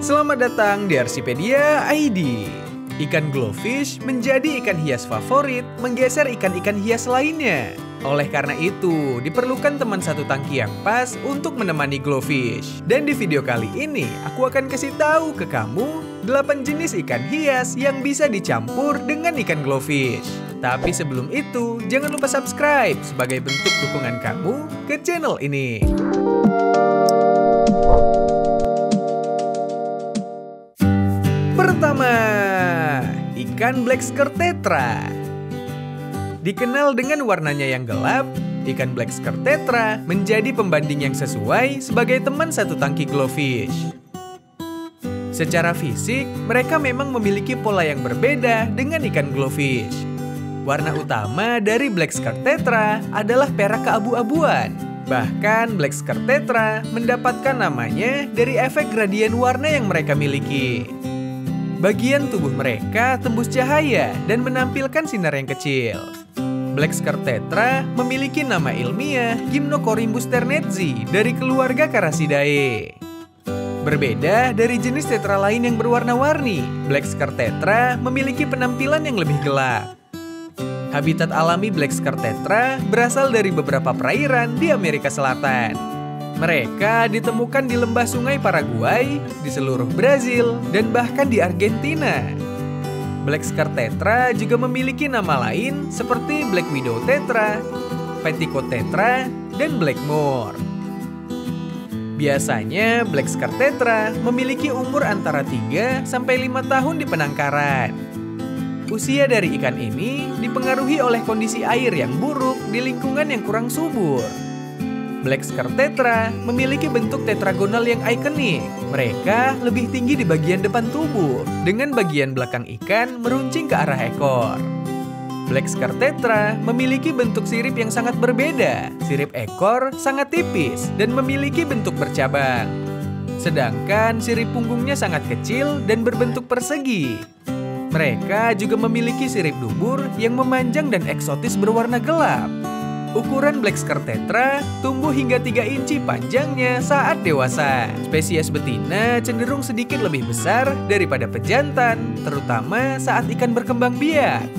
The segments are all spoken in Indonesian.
Selamat datang di Arsipedia ID. Ikan glowfish menjadi ikan hias favorit menggeser ikan-ikan hias lainnya. Oleh karena itu, diperlukan teman satu tangki yang pas untuk menemani glowfish. Dan di video kali ini, aku akan kasih tahu ke kamu 8 jenis ikan hias yang bisa dicampur dengan ikan glowfish. Tapi sebelum itu, jangan lupa subscribe sebagai bentuk dukungan kamu ke channel ini. Pertama, ikan black skirt tetra. Dikenal dengan warnanya yang gelap, ikan black skirt tetra menjadi pembanding yang sesuai sebagai teman satu tangki glowfish. Secara fisik, mereka memang memiliki pola yang berbeda dengan ikan glowfish. Warna utama dari black skirt tetra adalah perak keabu-abuan. Bahkan black skirt tetra mendapatkan namanya dari efek gradien warna yang mereka miliki. Bagian tubuh mereka tembus cahaya dan menampilkan sinar yang kecil. Black skirt tetra memiliki nama ilmiah Gymnocorymbus ternetzi dari keluarga Carassidae. Berbeda dari jenis tetra lain yang berwarna-warni, black skirt tetra memiliki penampilan yang lebih gelap. Habitat alami black skirt tetra berasal dari beberapa perairan di Amerika Selatan. Mereka ditemukan di lembah sungai Paraguay, di seluruh Brazil, dan bahkan di Argentina. Black skirt tetra juga memiliki nama lain seperti black widow tetra, petticoat tetra, dan blackmore. Biasanya black skirt tetra memiliki umur antara 3 sampai 5 tahun di penangkaran. Usia dari ikan ini dipengaruhi oleh kondisi air yang buruk di lingkungan yang kurang subur. Black skirt tetra memiliki bentuk tetragonal yang ikonik. Mereka lebih tinggi di bagian depan tubuh, dengan bagian belakang ikan meruncing ke arah ekor. Black skirt tetra memiliki bentuk sirip yang sangat berbeda. Sirip ekor sangat tipis dan memiliki bentuk bercabang. Sedangkan sirip punggungnya sangat kecil dan berbentuk persegi. Mereka juga memiliki sirip dubur yang memanjang dan eksotis berwarna gelap. Ukuran black skirt tetra tumbuh hingga 3 inci panjangnya saat dewasa. Spesies betina cenderung sedikit lebih besar daripada pejantan, terutama saat ikan berkembang biak.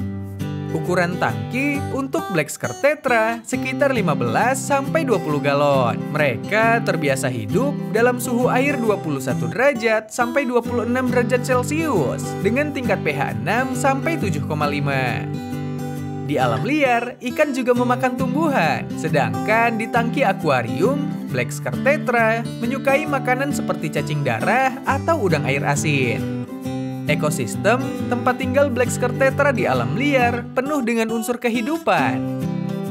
Ukuran tangki untuk black skirt tetra sekitar 15 sampai 20 galon. Mereka terbiasa hidup dalam suhu air 21 derajat sampai 26 derajat Celcius dengan tingkat pH 6 sampai 7,5. Di alam liar, ikan juga memakan tumbuhan. Sedangkan di tangki akuarium, black skirt tetra menyukai makanan seperti cacing darah atau udang air asin. Ekosistem tempat tinggal black skirt tetra di alam liar penuh dengan unsur kehidupan.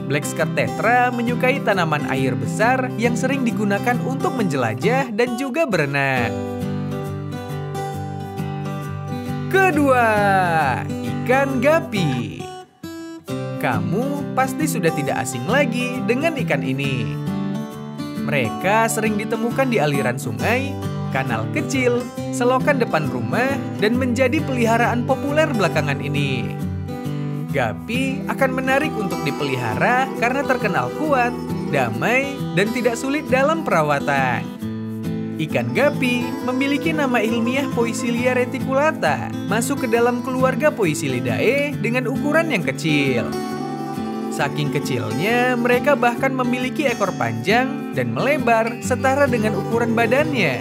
Black skirt tetra menyukai tanaman air besar yang sering digunakan untuk menjelajah dan juga berenang. Kedua, ikan gapi. Kamu pasti sudah tidak asing lagi dengan ikan ini. Mereka sering ditemukan di aliran sungai, kanal kecil, selokan depan rumah, dan menjadi peliharaan populer belakangan ini. Gapi akan menarik untuk dipelihara karena terkenal kuat, damai, dan tidak sulit dalam perawatan. Ikan gapi memiliki nama ilmiah Poecilia reticulata, masuk ke dalam keluarga Poecilidae dengan ukuran yang kecil. Saking kecilnya, mereka bahkan memiliki ekor panjang dan melebar setara dengan ukuran badannya.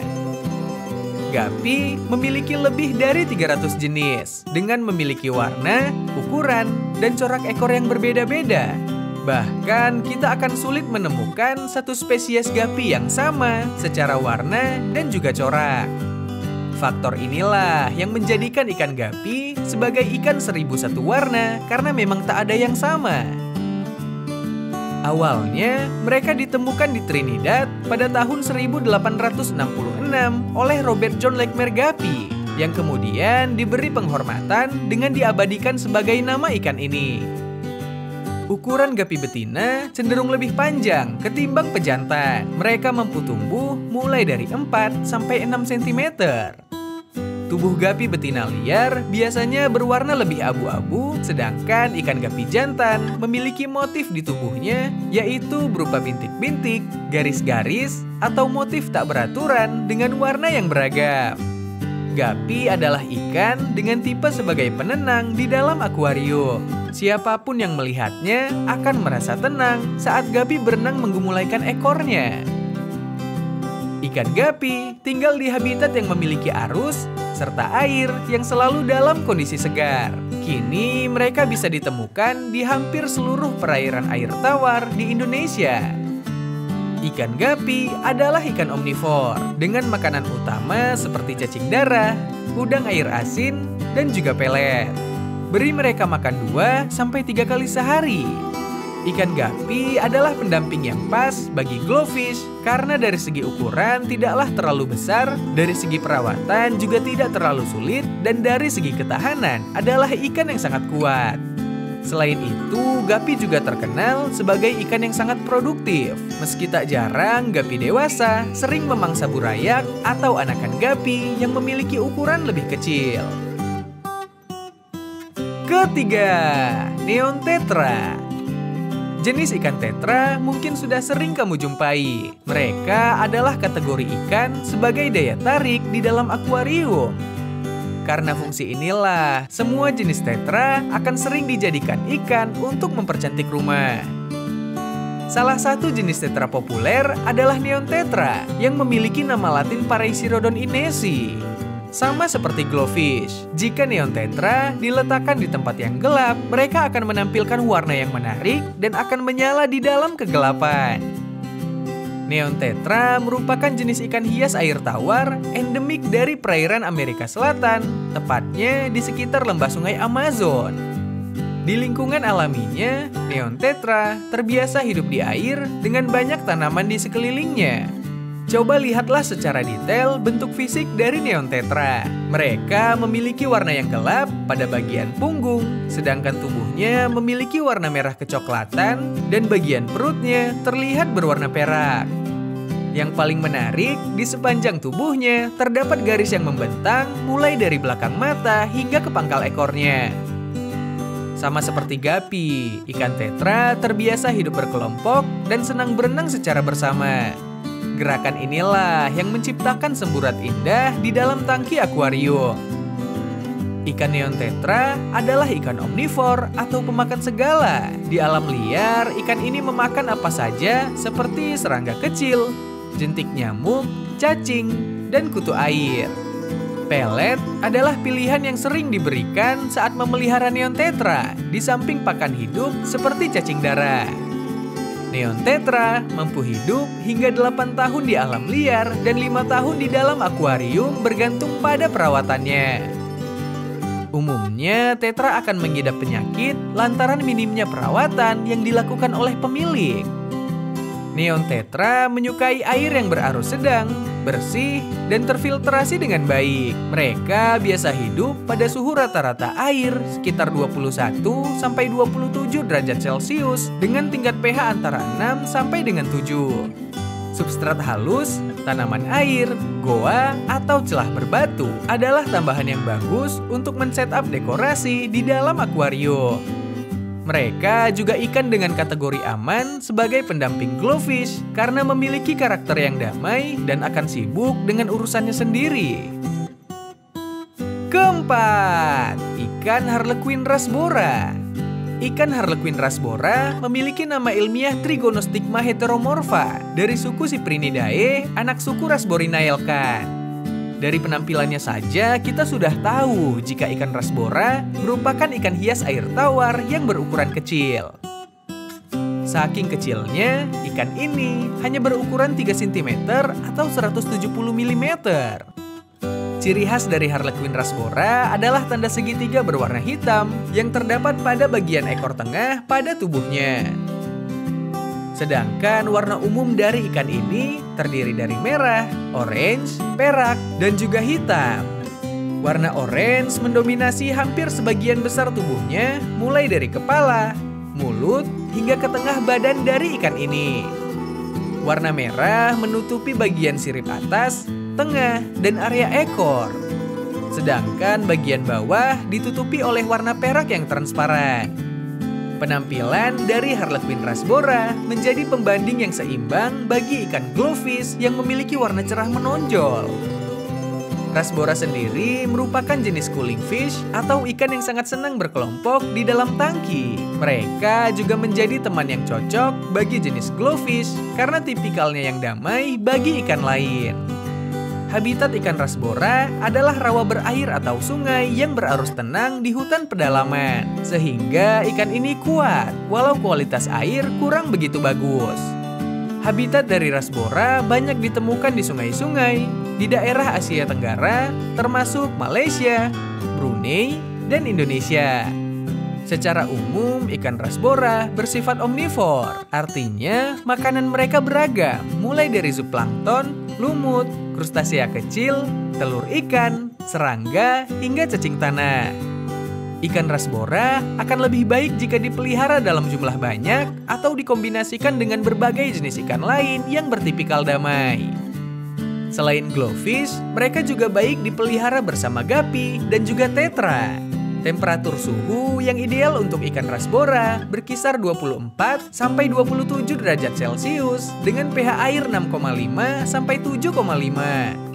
Gapi memiliki lebih dari 300 jenis, dengan memiliki warna, ukuran, dan corak ekor yang berbeda-beda. Bahkan, kita akan sulit menemukan satu spesies gapi yang sama secara warna dan juga corak. Faktor inilah yang menjadikan ikan gapi sebagai ikan 1001 warna karena memang tak ada yang sama. Awalnya, mereka ditemukan di Trinidad pada tahun 1866 oleh Robert John Lechmer Gapi, yang kemudian diberi penghormatan dengan diabadikan sebagai nama ikan ini. Ukuran gapi betina cenderung lebih panjang ketimbang pejantan. Mereka mampu tumbuh mulai dari 4 sampai 6 cm. Tubuh gapi betina liar biasanya berwarna lebih abu-abu, sedangkan ikan gapi jantan memiliki motif di tubuhnya, yaitu berupa bintik-bintik, garis-garis, atau motif tak beraturan dengan warna yang beragam. Guppy adalah ikan dengan tipe sebagai penenang di dalam akuarium. Siapapun yang melihatnya akan merasa tenang saat Guppy berenang menggumulaikan ekornya. Ikan Guppy tinggal di habitat yang memiliki arus serta air yang selalu dalam kondisi segar. Kini mereka bisa ditemukan di hampir seluruh perairan air tawar di Indonesia. Ikan Guppy adalah ikan omnivor dengan makanan utama seperti cacing darah, udang air asin, dan juga pelet. Beri mereka makan 2-3 kali sehari. Ikan Guppy adalah pendamping yang pas bagi glowfish karena dari segi ukuran tidaklah terlalu besar, dari segi perawatan juga tidak terlalu sulit, dan dari segi ketahanan adalah ikan yang sangat kuat. Selain itu, Guppy juga terkenal sebagai ikan yang sangat produktif. Meski tak jarang, Guppy dewasa sering memangsa burayak atau anakan Guppy yang memiliki ukuran lebih kecil. Ketiga, Neon Tetra. Jenis ikan tetra mungkin sudah sering kamu jumpai. Mereka adalah kategori ikan sebagai daya tarik di dalam akuarium. Karena fungsi inilah, semua jenis tetra akan sering dijadikan ikan untuk mempercantik rumah. Salah satu jenis tetra populer adalah neon tetra yang memiliki nama latin Paraisirodon inesi. Sama seperti glowfish, jika neon tetra diletakkan di tempat yang gelap, mereka akan menampilkan warna yang menarik dan akan menyala di dalam kegelapan. Neon tetra merupakan jenis ikan hias air tawar endemik dari perairan Amerika Selatan, tepatnya di sekitar lembah sungai Amazon. Di lingkungan alaminya, neon tetra terbiasa hidup di air dengan banyak tanaman di sekelilingnya. Coba lihatlah secara detail bentuk fisik dari neon tetra. Mereka memiliki warna yang gelap pada bagian punggung, sedangkan tubuhnya memiliki warna merah kecoklatan dan bagian perutnya terlihat berwarna perak. Yang paling menarik, di sepanjang tubuhnya terdapat garis yang membentang mulai dari belakang mata hingga ke pangkal ekornya. Sama seperti Guppy, ikan tetra terbiasa hidup berkelompok dan senang berenang secara bersama. Gerakan inilah yang menciptakan semburat indah di dalam tangki akuarium. Ikan neon tetra adalah ikan omnivor atau pemakan segala. Di alam liar, ikan ini memakan apa saja seperti serangga kecil, jentik nyamuk, cacing, dan kutu air. Pelet adalah pilihan yang sering diberikan saat memelihara neon tetra di samping pakan hidup seperti cacing darah. Neon tetra mampu hidup hingga 8 tahun di alam liar dan 5 tahun di dalam akuarium bergantung pada perawatannya. Umumnya, tetra akan mengidap penyakit lantaran minimnya perawatan yang dilakukan oleh pemilik. Neon tetra menyukai air yang berarus sedang, bersih, dan terfiltrasi dengan baik. Mereka biasa hidup pada suhu rata-rata air sekitar 21-27 derajat Celcius dengan tingkat pH antara 6 sampai dengan 7. Substrat halus, tanaman air, goa, atau celah berbatu adalah tambahan yang bagus untuk men-setup dekorasi di dalam akuarium. Mereka juga ikan dengan kategori aman sebagai pendamping glowfish karena memiliki karakter yang damai dan akan sibuk dengan urusannya sendiri. Keempat, ikan Harlequin rasbora. Ikan Harlequin rasbora memiliki nama ilmiah Trigonostigma heteromorpha dari suku Cyprinidae, anak suku Rasborinaelkan. Dari penampilannya saja kita sudah tahu jika ikan rasbora merupakan ikan hias air tawar yang berukuran kecil. Saking kecilnya, ikan ini hanya berukuran 3 cm atau 170 mm. Ciri khas dari Harlequin rasbora adalah tanda segitiga berwarna hitam yang terdapat pada bagian ekor tengah pada tubuhnya. Sedangkan warna umum dari ikan ini terdiri dari merah, orange, perak, dan juga hitam. Warna orange mendominasi hampir sebagian besar tubuhnya, mulai dari kepala, mulut, hingga ke tengah badan dari ikan ini. Warna merah menutupi bagian sirip atas, tengah, dan area ekor. Sedangkan bagian bawah ditutupi oleh warna perak yang transparan. Penampilan dari Harlequin rasbora menjadi pembanding yang seimbang bagi ikan glowfish yang memiliki warna cerah menonjol. Rasbora sendiri merupakan jenis cooling fish atau ikan yang sangat senang berkelompok di dalam tangki. Mereka juga menjadi teman yang cocok bagi jenis glowfish karena tipikalnya yang damai bagi ikan lain. Habitat ikan rasbora adalah rawa berair atau sungai yang berarus tenang di hutan pedalaman. Sehingga ikan ini kuat walau kualitas air kurang begitu bagus. Habitat dari rasbora banyak ditemukan di sungai-sungai di daerah Asia Tenggara, termasuk Malaysia, Brunei, dan Indonesia. Secara umum, ikan rasbora bersifat omnivor, artinya makanan mereka beragam, mulai dari zooplankton, lumut, krustasea kecil, telur ikan, serangga, hingga cacing tanah. Ikan rasbora akan lebih baik jika dipelihara dalam jumlah banyak atau dikombinasikan dengan berbagai jenis ikan lain yang bertipikal damai. Selain glowfish, mereka juga baik dipelihara bersama gapi dan juga tetra. Temperatur suhu yang ideal untuk ikan rasbora berkisar 24 sampai 27 derajat Celcius dengan pH air 6,5 sampai 7,5.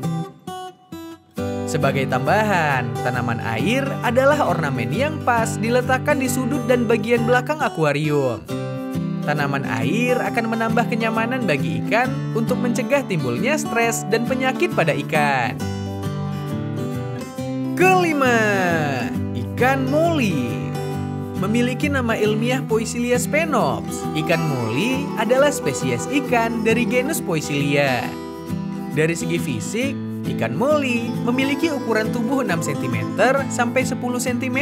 Sebagai tambahan, tanaman air adalah ornamen yang pas diletakkan di sudut dan bagian belakang akuarium. Tanaman air akan menambah kenyamanan bagi ikan untuk mencegah timbulnya stres dan penyakit pada ikan. Kelima, ikan moli. Memiliki nama ilmiah Poecilia spenops. Ikan moli adalah spesies ikan dari genus Poecilia. Dari segi fisik, ikan moli memiliki ukuran tubuh 6 cm sampai 10 cm.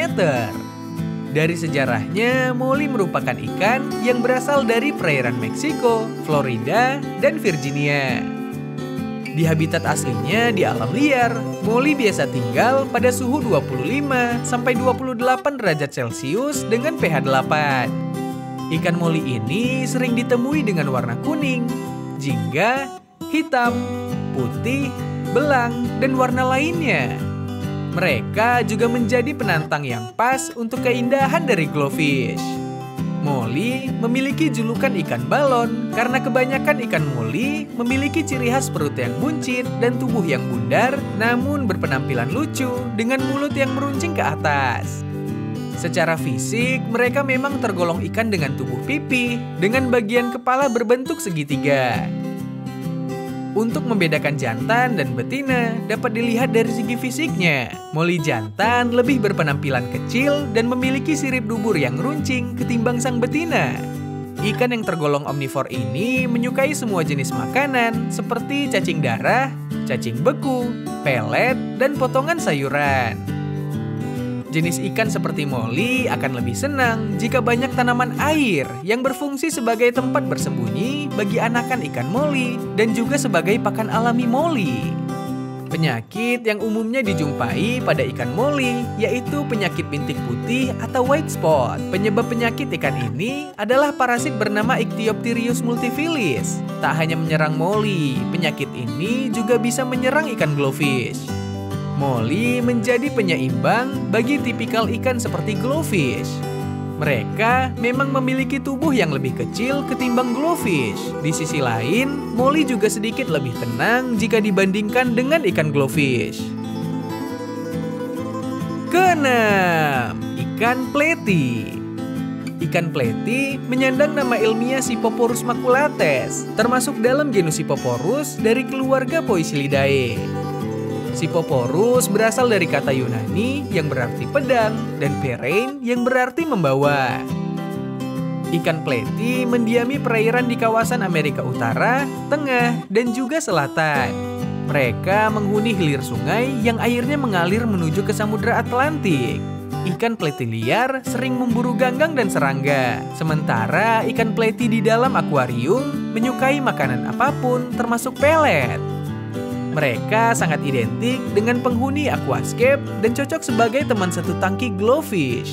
Dari sejarahnya, moli merupakan ikan yang berasal dari perairan Meksiko, Florida, dan Virginia. Di habitat aslinya di alam liar, moli biasa tinggal pada suhu 25 sampai 28 derajat Celcius dengan pH 8. Ikan moli ini sering ditemui dengan warna kuning, jingga, hitam, putih, belang, dan warna lainnya. Mereka juga menjadi penantang yang pas untuk keindahan dari glowfish. Moli memiliki julukan ikan balon karena kebanyakan ikan moli memiliki ciri khas perut yang buncit dan tubuh yang bundar, namun berpenampilan lucu dengan mulut yang meruncing ke atas. Secara fisik, mereka memang tergolong ikan dengan tubuh pipih dengan bagian kepala berbentuk segitiga. Untuk membedakan jantan dan betina dapat dilihat dari segi fisiknya. Moli jantan lebih berpenampilan kecil dan memiliki sirip dubur yang runcing ketimbang sang betina. Ikan yang tergolong omnivor ini menyukai semua jenis makanan seperti cacing darah, cacing beku, pelet, dan potongan sayuran. Jenis ikan seperti moli akan lebih senang jika banyak tanaman air yang berfungsi sebagai tempat bersembunyi bagi anakan ikan moli dan juga sebagai pakan alami moli. Penyakit yang umumnya dijumpai pada ikan moli yaitu penyakit bintik putih atau white spot. Penyebab penyakit ikan ini adalah parasit bernama Ichthyopteryus multifilis. Tak hanya menyerang moli, penyakit ini juga bisa menyerang ikan glowfish. Moli menjadi penyeimbang bagi tipikal ikan seperti glowfish. Mereka memang memiliki tubuh yang lebih kecil ketimbang glowfish. Di sisi lain, moli juga sedikit lebih tenang jika dibandingkan dengan ikan glowfish. Keenam, ikan pleti. Ikan pleti menyandang nama ilmiah Scyphoporus maculates, termasuk dalam genus Scyphoporus dari keluarga Poecilidae. Scyphoporus berasal dari kata Yunani yang berarti pedang dan perein yang berarti membawa. Ikan pleti mendiami perairan di kawasan Amerika Utara, Tengah, dan juga Selatan. Mereka menghuni hilir sungai yang airnya mengalir menuju ke Samudra Atlantik. Ikan pleti liar sering memburu ganggang dan serangga. Sementara ikan pleti di dalam akuarium menyukai makanan apapun termasuk pelet. Mereka sangat identik dengan penghuni aquascape dan cocok sebagai teman satu tangki glowfish.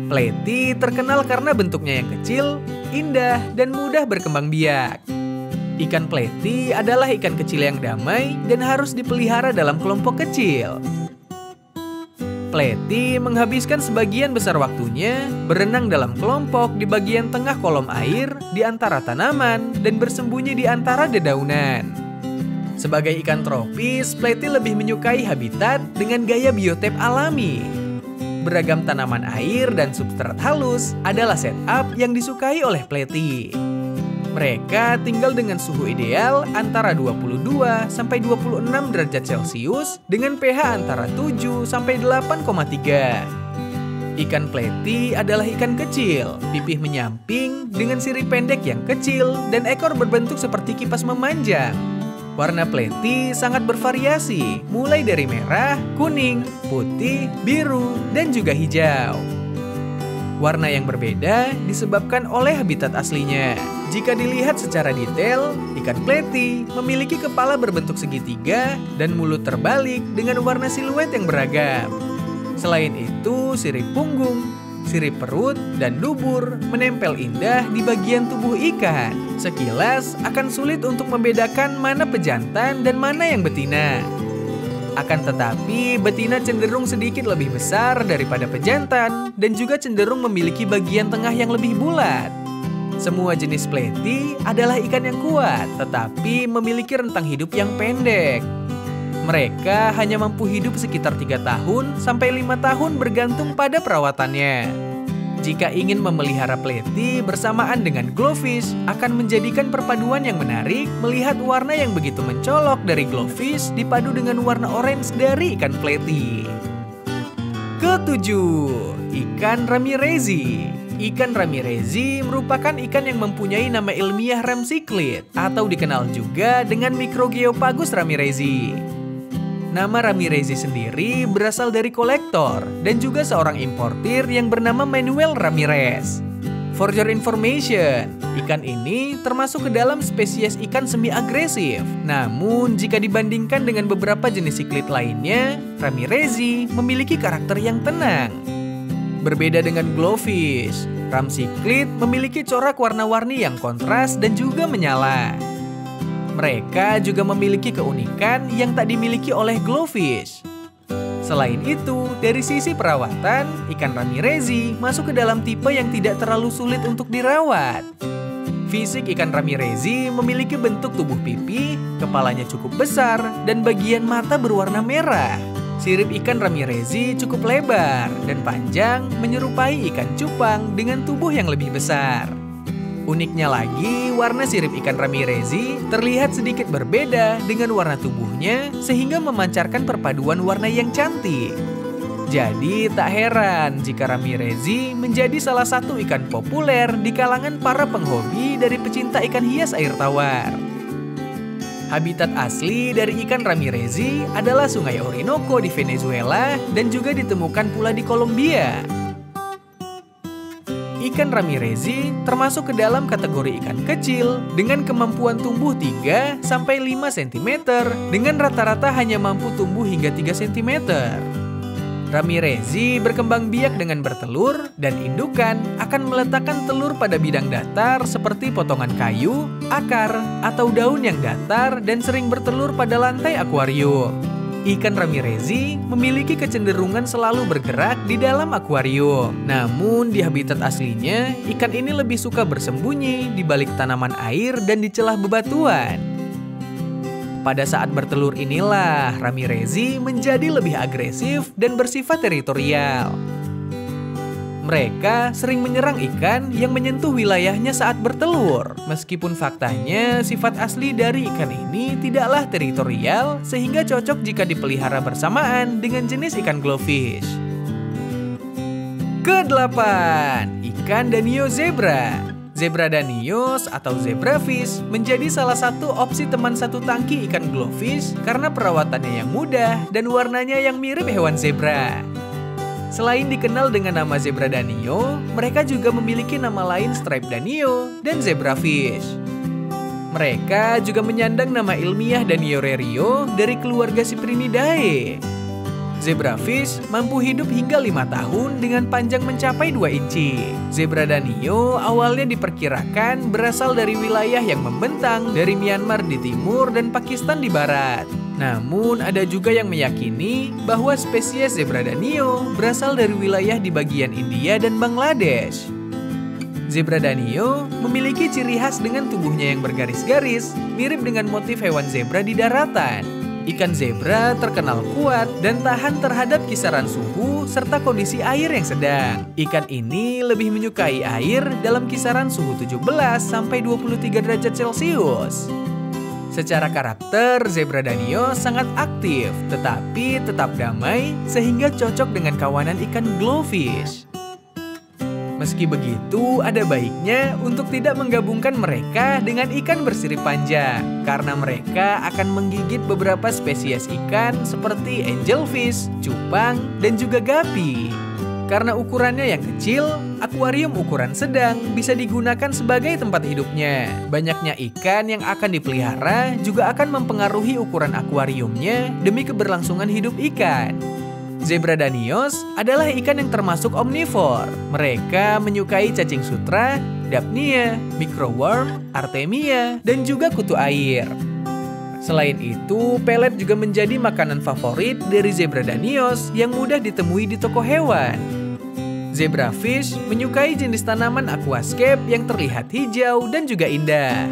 Pleti terkenal karena bentuknya yang kecil, indah, dan mudah berkembang biak. Ikan pleti adalah ikan kecil yang damai dan harus dipelihara dalam kelompok kecil. Pleti menghabiskan sebagian besar waktunya berenang dalam kelompok di bagian tengah kolom air di antara tanaman dan bersembunyi di antara dedaunan. Sebagai ikan tropis, Platy lebih menyukai habitat dengan gaya biotop alami. Beragam tanaman air dan substrat halus adalah setup yang disukai oleh Platy. Mereka tinggal dengan suhu ideal antara 22 sampai 26 derajat Celcius dengan pH antara 7 sampai 8,3. Ikan Platy adalah ikan kecil, pipih menyamping dengan sirip pendek yang kecil dan ekor berbentuk seperti kipas memanjang. Warna Platy sangat bervariasi, mulai dari merah, kuning, putih, biru, dan juga hijau. Warna yang berbeda disebabkan oleh habitat aslinya. Jika dilihat secara detail, ikan Platy memiliki kepala berbentuk segitiga dan mulut terbalik dengan warna siluet yang beragam. Selain itu, sirip punggung, sirip perut, dan dubur menempel indah di bagian tubuh ikan. Sekilas akan sulit untuk membedakan mana pejantan dan mana yang betina. Akan tetapi, betina cenderung sedikit lebih besar daripada pejantan dan juga cenderung memiliki bagian tengah yang lebih bulat. Semua jenis Platy adalah ikan yang kuat, tetapi memiliki rentang hidup yang pendek. Mereka hanya mampu hidup sekitar 3 tahun sampai 5 tahun bergantung pada perawatannya. Jika ingin memelihara Platy bersamaan dengan glowfish, akan menjadikan perpaduan yang menarik melihat warna yang begitu mencolok dari glowfish dipadu dengan warna orange dari ikan Platy. Ketujuh, ikan ramirezi. Ikan ramirezi merupakan ikan yang mempunyai nama ilmiah Ramsiclid atau dikenal juga dengan Microgeopagus ramirezi. Nama Ramirezi sendiri berasal dari kolektor dan juga seorang importir yang bernama Manuel Ramirez. For your information, ikan ini termasuk ke dalam spesies ikan semi-agresif. Namun, jika dibandingkan dengan beberapa jenis cichlid lainnya, Ramirezi memiliki karakter yang tenang. Berbeda dengan glowfish, Ramsiclid memiliki corak warna-warni yang kontras dan juga menyala. Mereka juga memiliki keunikan yang tak dimiliki oleh glowfish. Selain itu, dari sisi perawatan, ikan ramirezi masuk ke dalam tipe yang tidak terlalu sulit untuk dirawat. Fisik ikan ramirezi memiliki bentuk tubuh pipi, kepalanya cukup besar, dan bagian mata berwarna merah. Sirip ikan ramirezi cukup lebar dan panjang, menyerupai ikan cupang dengan tubuh yang lebih besar. Uniknya lagi, warna sirip ikan ramirezi terlihat sedikit berbeda dengan warna tubuhnya sehingga memancarkan perpaduan warna yang cantik. Jadi tak heran jika ramirezi menjadi salah satu ikan populer di kalangan para penghobi dari pecinta ikan hias air tawar. Habitat asli dari ikan ramirezi adalah Sungai Orinoco di Venezuela dan juga ditemukan pula di Kolombia. Ikan ramirezi termasuk ke dalam kategori ikan kecil dengan kemampuan tumbuh 3-5 cm dengan rata-rata hanya mampu tumbuh hingga 3 cm. Ramirezi berkembang biak dengan bertelur dan indukan akan meletakkan telur pada bidang datar seperti potongan kayu, akar, atau daun yang datar dan sering bertelur pada lantai akuarium. Ikan ramirezi memiliki kecenderungan selalu bergerak di dalam akuarium. Namun di habitat aslinya, ikan ini lebih suka bersembunyi di balik tanaman air dan di celah bebatuan. Pada saat bertelur inilah ramirezi menjadi lebih agresif dan bersifat teritorial. Mereka sering menyerang ikan yang menyentuh wilayahnya saat bertelur. Meskipun faktanya sifat asli dari ikan ini tidaklah teritorial sehingga cocok jika dipelihara bersamaan dengan jenis ikan glowfish. Kedelapan, ikan danio zebra. Zebra danios atau zebrafish menjadi salah satu opsi teman satu tangki ikan glowfish karena perawatannya yang mudah dan warnanya yang mirip hewan zebra. Selain dikenal dengan nama zebra danio, mereka juga memiliki nama lain stripe danio dan zebrafish. Mereka juga menyandang nama ilmiah Daniorerio dari keluarga Cyprinidae. Zebrafish mampu hidup hingga 5 tahun dengan panjang mencapai 2 inci. Zebra danio awalnya diperkirakan berasal dari wilayah yang membentang dari Myanmar di timur dan Pakistan di barat. Namun ada juga yang meyakini bahwa spesies zebra danio berasal dari wilayah di bagian India dan Bangladesh. Zebra danio memiliki ciri khas dengan tubuhnya yang bergaris-garis, mirip dengan motif hewan zebra di daratan. Ikan zebra terkenal kuat dan tahan terhadap kisaran suhu serta kondisi air yang sedang. Ikan ini lebih menyukai air dalam kisaran suhu 17 sampai 23 derajat Celcius. Secara karakter, zebra danio sangat aktif, tetapi tetap damai sehingga cocok dengan kawanan ikan glowfish. Meski begitu, ada baiknya untuk tidak menggabungkan mereka dengan ikan bersirip panjang, karena mereka akan menggigit beberapa spesies ikan seperti angelfish, cupang, dan juga gapi. Karena ukurannya yang kecil, akuarium ukuran sedang bisa digunakan sebagai tempat hidupnya. Banyaknya ikan yang akan dipelihara juga akan mempengaruhi ukuran akuariumnya demi keberlangsungan hidup ikan. Zebra danios adalah ikan yang termasuk omnivor. Mereka menyukai cacing sutra, dapnia, microworm, artemia, dan juga kutu air. Selain itu, pelet juga menjadi makanan favorit dari zebra danios yang mudah ditemui di toko hewan. Zebrafish menyukai jenis tanaman aquascape yang terlihat hijau dan juga indah.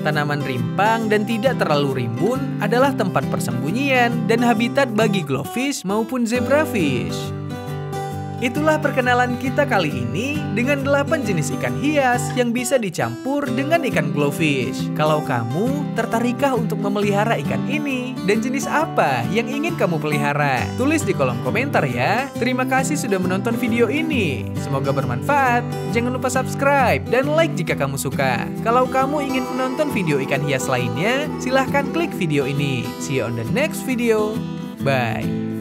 Tanaman rimpang dan tidak terlalu rimbun adalah tempat persembunyian dan habitat bagi glowfish maupun zebrafish. Itulah perkenalan kita kali ini dengan 8 jenis ikan hias yang bisa dicampur dengan ikan glowfish. Kalau kamu tertarikkah untuk memelihara ikan ini? Dan jenis apa yang ingin kamu pelihara? Tulis di kolom komentar ya. Terima kasih sudah menonton video ini. Semoga bermanfaat. Jangan lupa subscribe dan like jika kamu suka. Kalau kamu ingin menonton video ikan hias lainnya, silahkan klik video ini. See you on the next video. Bye.